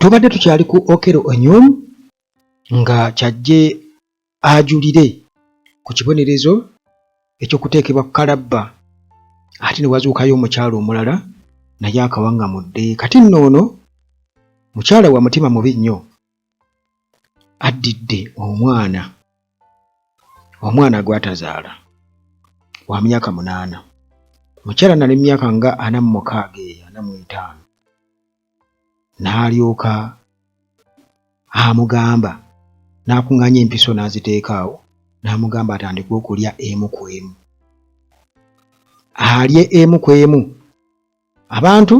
tubadde tukyali ku Okello Onyum nga kyajje ajulire ku kibonerezo ekyokuteekebwa ku kalabba ate ne wazuukayo omukyala omulala naye akawaŋŋamudde. Kati nno ono mukyala wa mutima mubi nnyo addidde omwana gw'atazaala wa myaka 8. Mukyala nali myaka nga 46 45 n'alyoka amugamba n'akuŋŋaanya empiso n'aziteeka awo n'amugamba atandike okulya emu ku emu, alye emu ku emu. Abantu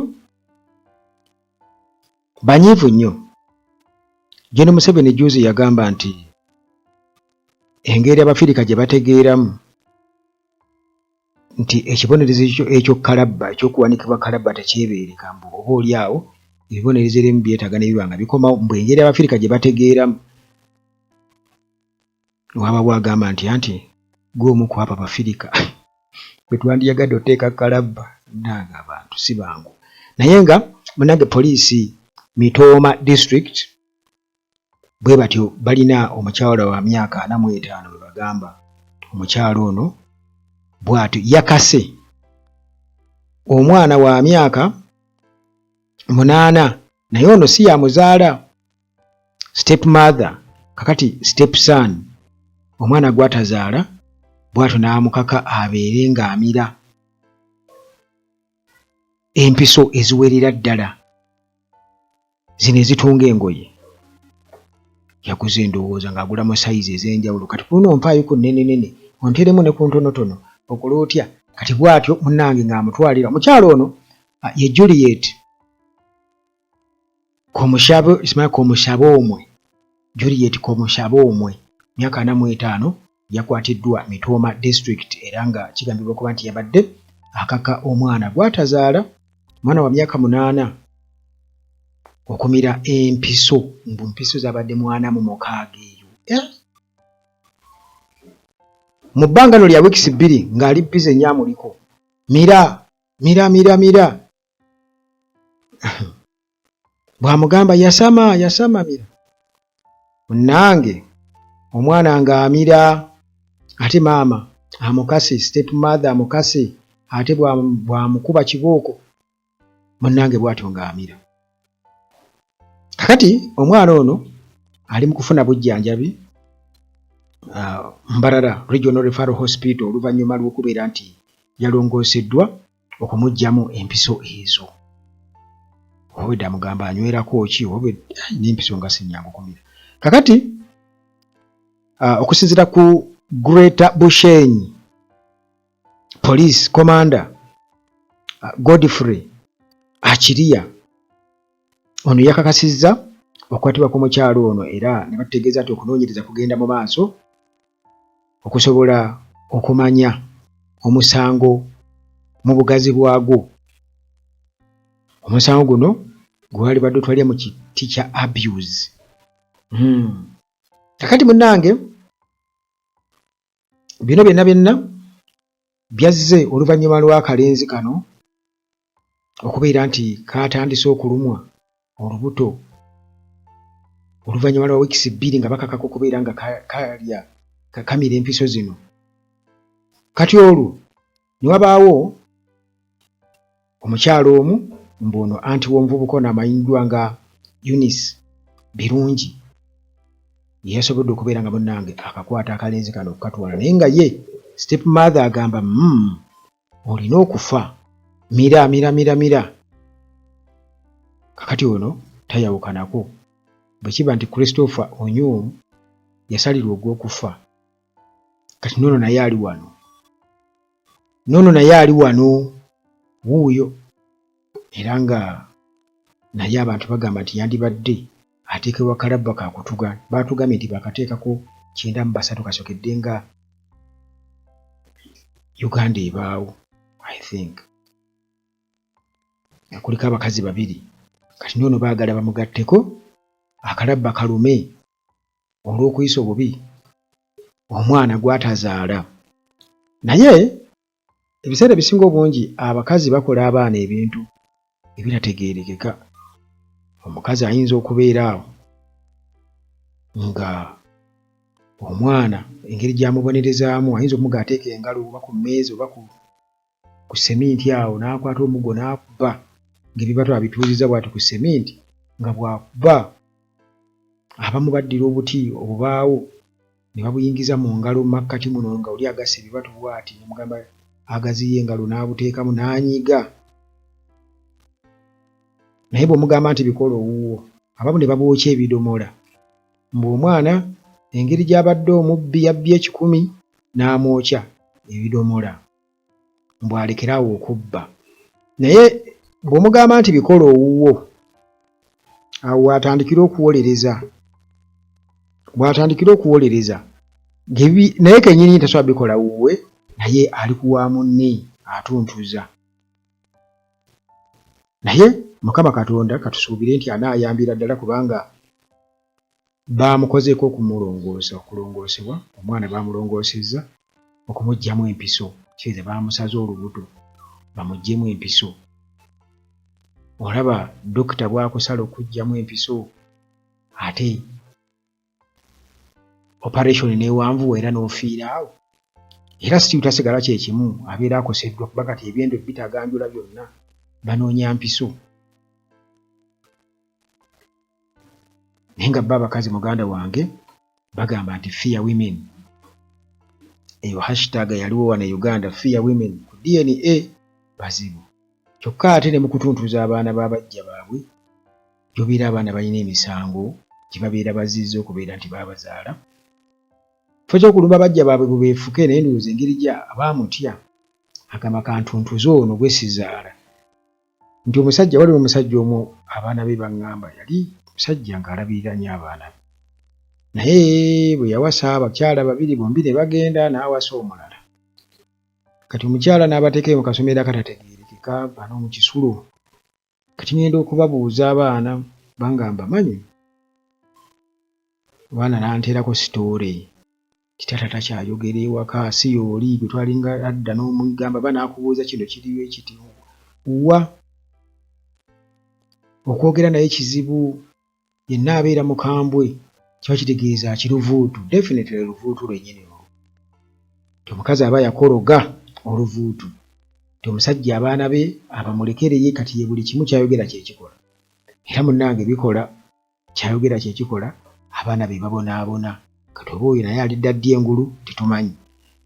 banyiivu nnyo. Gen. Museveni juzi yagamba nti engeri Abafirika gye bategeeramu nti ekibonerezo ekyo kalabba ekyokuwanikibwa kalabba tekyebeereka, mbu oba oli awo ebibonerezo ebimu byetaaga ne biba nga bikomawo, mbu engeri Abafirika gye bategeeramu. Waba bwagamba nti gw'omu ku abo Abafirika bwe twandiyagadde oteeka kalabba nanga abantu si bangu. Naye nga munange poliisi Mitooma district bwe batyo balina omukyala wa myaka 45 bwe bagamba. Omukyala ono bw'atyo yakase omwana wa myaka 8 naye ono si yamuzaala, step mother kakati step son, omwana gw'atazaala bw'atyo n'amukaka abeere ng'amira empiso eziwerera ddala zino ezitunga engoye. Yaguze endowooza ng'agulamu sayizi ez'enjawulo. Kati kuno ompaayo ku nnenenene onteremu ne ku ntonotono okola otya? Kati bw'atyo munnange ng'amutwalira. Omukyala ono ye Juliet Komushabo omwe. Juliet Komushabo omwe myaka 45 yakwatiddwa Mitooma district era nga kigambibwa okuba nti yabadde akaka omwana gw'atazaala, omwana wa myaka 8 okumira empiso, mbu mpiso zabadde 46 eyo. Mu bbangano lya wiikisi 2 ng'ali bize nnyo amuliko mira bw'amugamba yasama mira. Munnange omwana ng'amira ate maama amukase, step mother amukase, ate bw'amukuba kibooko munnange bw'atyo ng'amira. Kakati omwana ono ali mu kufuna bujjanjabi Mbarara Regional Referral Hospital oluvannyuma lw'okubeera nti yalongooseddwa okumuggyamu empiso ezo. Obwedda amugamba anywerako ki n'empiso nga sinnyangu kumira. Kakati okusinziira ku Greater Bushenyi Police Commander Godfrey Achiriya, ono yakakasizza okukwatibwa k'omukyalo ono era ne bategeeza nti okunoonyereza kugenda mu maaso okusobola okumanya omusango mu bugazi bwagwo. Omusango guno gwali badde otwalya mu kiti kya abuse. Kakati munnange bino byonna byazze oluvannyuma lw'akalenzi kano okubeera nti katandise okulumwa olubuto oluvannyuma lwa wiikisi 2 nga bakakako okubeera nga kamira empiso zino. Kati olwo ne wabaawo omukyalo omu mbuno anti w'omuvubuka ono amanyiddwa nga Eunice Birungi yasobodde okubeera nga munnange akakwata akalenzi kano okukatwala, naye nga ye step mother agamba olina okufa, mira. Kakati ono tayawukanako bwe kiba nti Christopher Onyum yasalirwa ogw'okufa. Kati nono naye ali wano wuuyo, era nga naye abantu bagamba nti yandibadde ateekebwa kalabba kakutuga. Baatugambye nti bakateekako 93 kasokedde nga Uganda ebaawo. I think kuliko abakazi 2. Kati nono baagala bamugatteko akalabba kalume olw'okuyisa obubi omwana gw'atazaala. Naye ebiseera ebisinga obungi abakazi bakola abaana ebintu ebitategeerekeka. omukazi ayinza okubeera awo nga omwana engeri gy'amubonerezaamu ayinza okumuga ateeka engalo oba ku mmeeza oba ku seminti awo n'akwata omuggo n'akuba ng'ebibatu abituuziza bw'ati ku seminti nga bw'akuba abamu baddira obuti obubaawo ne babuyingiza mu ngalo mu makkati muno nga oli agassa ebibatu bw'ati ne mugamba agaziye engalo n'abuteekamu n'anyiga. Naye bw'omugamba nti bikola owuwo, abamu ne babookya ebidomola ng'omwana engeri gy'abadde omubbi yabbye 10 n'amwokya ebidomola mbw'alekeraawo okubba. Naye bw'omugamba nti bikola owuwo, awo w'atandikira okuwolereza naye kennyini tasobola bikola wuwe, naye ali ku wa munne atuntuza. Naye Mukama Katonda katusuubire nti anaayambira ddala kubanga baamukozeeko okulongoosebwa, omwana baamulongoosezza okumuggyamu empiso, kiriza baamusaze olubuto bamuggyemu empiso. Olaba dokita bw'akusala okuggyamu empiso ate operation neewanvuwa era n'ofiira awo, era si tasigala kye kimu, abeera akoseddwa kuba kati ebyendo bitaganjula byonna banoonya mpiso. Naye nga bba abakazi muganda wange bagamba nti fear women, eyo hashtag yaliwo wano e Uganda, fear women ku DNA bazibu. Kyokka ate ne mu kutuntuza abaana b'abajja baabwe yobeera abaana balina emisango gye babeera bazizza okubeera nti baabazaala. Kifo ky'okulumba bajja baabwe bwe beefuke, naye ndowooza engeri gya abaamutya agamba kantuntuze ono gwe sizaala. Nti omusajja, waliwo omusajja omu abaana be baŋŋamba yali musajja ng'alabirira nnyo abaana be, naye bwe yawasa abakyala babiri bombi ne bagenda n'awasa omulala. Kati omukyala n'abateekayo mu kasomero akatategeerekeka bano mu kisulo. Kati ngenda okubabuuza abaana bangamba manyi, abaana n'anteerako sitoore ti taata takyayogera ewaka, si y'oli gwe twalinga adda n'omugamba banaakubuuza kino kiriyo ekiti wa okwogera naye kizibu, yenna abeera mukambwe kiba kitegeeza kiruvuutu, definitely oluvuutu lwennyini olwo. Ti omukazi aba yakoroga oluvuutu, ti omusajja abaana be abamulekereye, kati ye buli kimu kyayogera kyekikola. Era munnange bikola, kyayogera kyekikola, abaana be babonaabona. Kati oba oyo naye alidda ddi engulu tetumanyi.